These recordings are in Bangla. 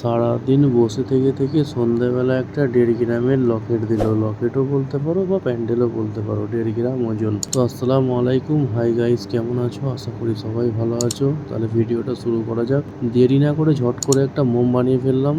সারাদিন বসে থেকে থেকে সন্ধ্যেবেলা একটা 1.5 গ্রামের লকেট দিল। লকেটও বলতে পারো বা প্যান্ডেলও বলতে পারো, 1.5 গ্রাম ওজন। তো আসসালামু আলাইকুম, হাই গাইস, কেমন আছো? আশা করি সবাই ভালো আছো। তাহলে ভিডিওটা শুরু করা যাক। দেরি না করে ঝট করে একটা মোম বানিয়ে ফেললাম।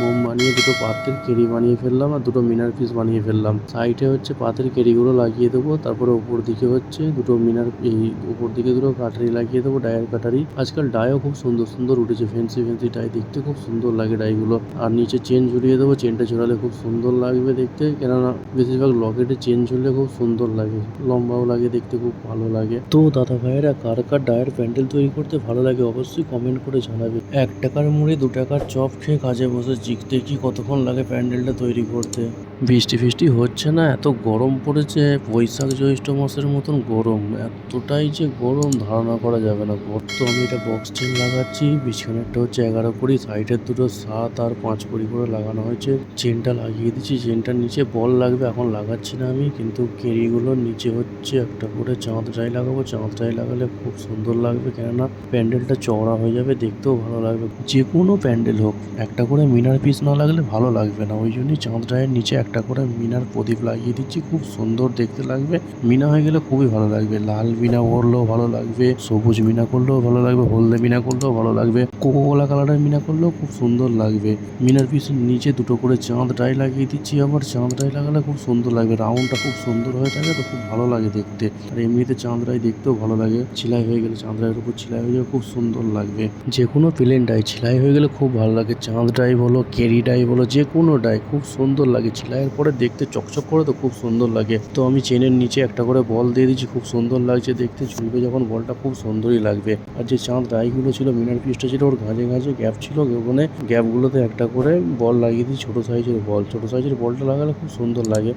মোম বানিয়ে দুটো পাতের কেরি বানিয়ে ফেললাম আর দুটো মিনার পিস বানিয়ে ফেললাম। সাইডে হচ্ছে পাতের কেরিগুলো লাগিয়ে দেবো, তারপরে উপর দিকে হচ্ছে দুটো মিনার, এই উপর দিকে দুটো কাটারি লাগিয়ে দেবো, ডায়ের কাটারি। আজকাল ডাইও খুব সুন্দর সুন্দর উঠেছে, ফ্যান্সি ফ্যান্সি ডাই, দেখতে খুব সুন্দর লাগে ডাইগুলো। আর নিচে চেন ঝুলিয়ে দেবো, চেনটা ঝোলালে খুব সুন্দর লাগবে দেখতে, কেননা বেশিরভাগ লকেটে চেন ঝুললে খুব সুন্দর লাগে, লম্বাও লাগে, দেখতে খুব ভালো লাগে। তো দাদা ভাইয়েরা কার কার ডায়ের প্যান্ডেল তৈরি করতে ভালো লাগে অবশ্যই কমেন্ট করে জানাবে। 1 টাকার মুড়ি 2 টাকার চপ খেয়ে কাজে বসে জিখতে কি কতক্ষণ লাগে প্যান্ডেলটা তৈরি করতে। বৃষ্টি ফিষ্টি হচ্ছে না, এত গরম পড়েছে, বৈশাখ জ্যৈষ্ঠ মাসের মতন গরম, এতটাই যে গরম ধারণা করা যাবে না। তো আমি এটা বক্স চেন লাগাচ্ছি, পিছনেরটা হচ্ছে 11 কুড়ি, সাইডের দুটো 7 আর 5 কুড়ি করে লাগানো হয়েছে। চেনটা লাগিয়ে দিচ্ছি, চেনটার নিচে বল লাগবে, এখন লাগাচ্ছি না আমি, কিন্তু কেরিগুলোর নিচে হচ্ছে একটা করে চাঁদ ডাই লাগাবো। চাঁদ ডাই লাগালে খুব সুন্দর লাগবে, কেননা প্যান্ডেলটা চওড়া হয়ে যাবে, দেখতেও ভালো লাগবে। যে কোনো প্যান্ডেল হোক, একটা করে মিনার পিস না লাগলে ভালো লাগবে না, ওই জন্যই চাঁদ ডাইয়ের নিচে একটা করে মিনার প্রদীপ লাগিয়ে দিচ্ছি, খুব সুন্দর দেখতে লাগবে। মিনা হয়ে গেলে খুবই ভালো লাগবে, লাল মিনা করলেও ভালো লাগবে, সবুজ মিনা করলেও ভালো লাগবে, হলদে মিনা করলেও ভালো লাগবে, কোকোকোলা কালারের মিনা করলেও খুব সুন্দর লাগবে। মিনার পিসের নিচে দুটো করে চাঁদ ডাই লাগিয়ে দিচ্ছি, আবার চাঁদ ডাই লাগালে খুব সুন্দর লাগবে, রাউন্ডটা খুব সুন্দর হয়ে থাকে, তো খুব ভালো লাগে দেখতে। আর এমনিতে চাঁদ ডাই দেখতেও ভালো লাগে, ছিলাই হয়ে গেলে চাঁদ ডাইয়ের উপর ছিলাই হয়ে যাবে, খুব সুন্দর লাগবে। যে কোনো প্লেন ডাই ছিলাই হয়ে গেলে খুব ভালো লাগে, চাঁদ ডাই বলো, কেরি ডাই বলো, যে কোনো ডাই খুব সুন্দর লাগে, ছিলাইয়ের পরে দেখতে চকচক করে, তো খুব সুন্দর লাগে। তো আমি চেনের নিচে একটা করে বল দিয়ে দিচ্ছি, খুব সুন্দর লাগছে দেখতে, ঝুলবে যখন বলটা খুব সুন্দরই লাগবে। আর যে চাঁদ ডাইগুলো ছিল, মিনার পিসটা ছিল, ওর ঘাঁজে ঘাঁজে গ্যাপ ছিল, ওখানে গ্যাপগুলোতে একটা করে বল লাগিয়ে দিই, ছোটো সাইজের বল। ছোটো সাইজের বলটা লাগালে খুব সুন্দর লাগে।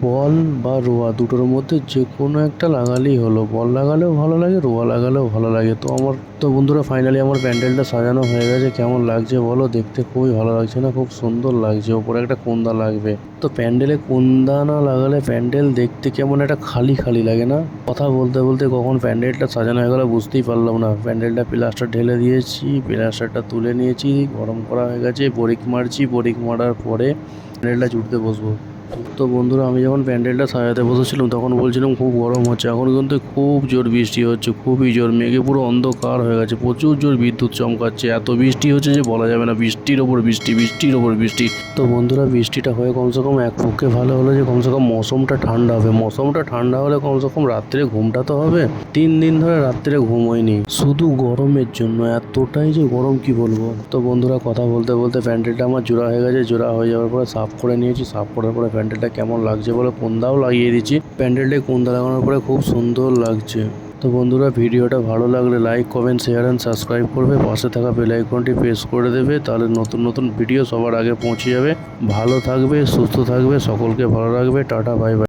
বল বা রোয়া দুটোর মধ্যে যে কোনো একটা লাগালেই হলো, বল লাগালেও ভালো লাগে, রোয়া লাগালেও ভালো লাগে। তো বন্ধুরা, ফাইনালি আমার প্যান্ডেলটা সাজানো হয়ে গেছে। কেমন লাগছে বলো? দেখতে খুবই ভালো লাগছে না? খুব সুন্দর লাগছে। ওপরে একটা কোন্দা লাগবে, তো প্যান্ডেলে কোন্দা না লাগালে প্যান্ডেল দেখতে কেমন একটা খালি খালি লাগে না? কথা বলতে বলতে কখন প্যান্ডেলটা সাজানো হয়ে গেল বুঝতেই পারলাম না। প্যান্ডেলটা প্লাস্টার ঢেলে দিয়েছি, প্লাস্টারটা তুলে নিয়েছি, গরম করা হয়ে গেছে, বরিক মারছি, বরিক মারার পরে প্যান্ডেলটা জুড়তে বসবো। তো বন্ধুরা, আমি যখন প্যান্ডেলটা সাজাতে বসেছিলাম তখন বলছিলাম খুব গরম হচ্ছে, এখন কিন্তু খুব জোর বৃষ্টি হচ্ছে, খুবই জোর, মেঘে পুরো অন্ধকার হয়ে গেছে, প্রচুর জোর বিদ্যুৎ চমকাচ্ছে, এত বৃষ্টি হচ্ছে যে বলা যাবে না, বৃষ্টির ওপর বৃষ্টি, বৃষ্টির ওপর বৃষ্টি। তো বন্ধুরা, বৃষ্টিটা হয়ে কমসে কম এক পক্ষে ভালো হলো যে কমসে কম মৌসুমটা ঠান্ডা হবে। মৌসুমটা ঠান্ডা হলে কমসে কম রাত্রে ঘুমটা তো হবে। 3 দিন ধরে রাত্রে ঘুম হয়নি, শুধু গরমের জন্য, এতটাই যে গরম কি বলবো। তো বন্ধুরা, কথা বলতে বলতে প্যান্ডেলটা আমার জোড়া হয়ে গেছে, জোড়া হয়ে যাওয়ার পরে সাফ করে নিয়েছি, সাফ করার পরে প্যান্ডেলটা কেমন লাগছে বলে কোন্দাও লাগিয়ে দিচ্ছি। প্যান্ডেলটায় কোন্দা লাগানোর পরে খুব সুন্দর লাগছে। তো বন্ধুরা, ভিডিওটা ভালো লাগলে like, comment, share and subscribe করবে, পাশে থাকা বেল আইকনটি প্রেস করে দেবে, তাহলে নতুন নতুন ভিডিও সবার আগে পৌঁছে যাবে। ভালো থাকবে, সুস্থ থাকবে, সকলকে ভালো রাখবে। Tata, bye bye.